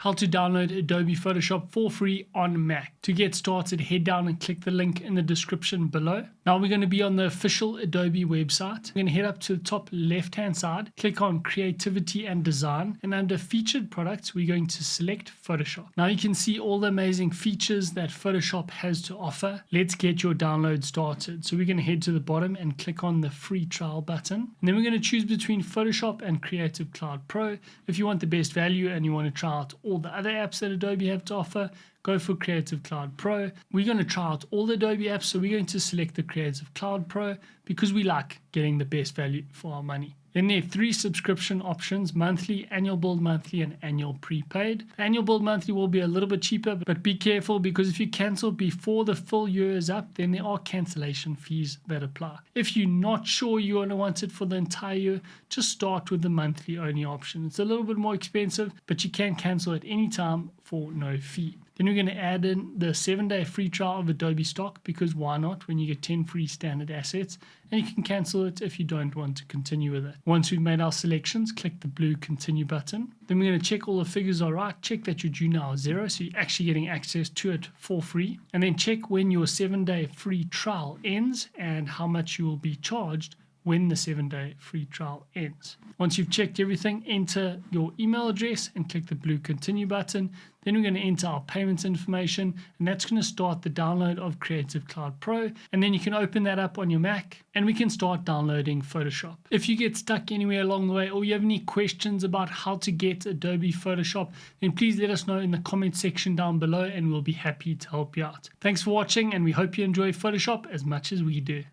How to download Adobe Photoshop for free on Mac. To get started, head down and click the link in the description below. Now we're going to be on the official Adobe website. We're going to head up to the top left hand side, click on Creativity and Design, and under Featured Products we're going to select Photoshop. Now you can see all the amazing features that Photoshop has to offer. Let's get your download started. So we're going to head to the bottom and click on the free trial button, and then we're going to choose between Photoshop and Creative Cloud Pro. If you want the best value and you want to try out all the other apps that Adobe have to offer, go for Creative Cloud Pro. We're going to try out all the Adobe apps, so we're going to select the Creative Cloud Pro because we like getting the best value for our money. Then there are 3 subscription options: monthly, annual build monthly, and annual prepaid. The annual build monthly will be a little bit cheaper, but be careful because if you cancel before the full year is up, then there are cancellation fees that apply. If you're not sure you're going to want it for the entire year, just start with the monthly only option. It's a little bit more expensive, but you can cancel at any time for no fee. Then we're going to add in the 7-day free trial of Adobe stock, because why not, when you get 10 free standard assets, and you can cancel it if you don't want to continue with it. Once we've made our selections, click the blue continue button. Then we're going to check all the figures are right, check that your due now is 0, so you're actually getting access to it for free, and then check when your 7-day free trial ends and how much you will be charged when the 7-day free trial ends. Once you've checked everything, enter your email address and click the blue continue button. Then we're going to enter our payment information, and that's going to start the download of Creative Cloud Pro, and then you can open that up on your Mac and we can start downloading Photoshop. If you get stuck anywhere along the way or you have any questions about how to get Adobe Photoshop, then please let us know in the comment section down below and we'll be happy to help you out. Thanks for watching, and we hope you enjoy Photoshop as much as we do.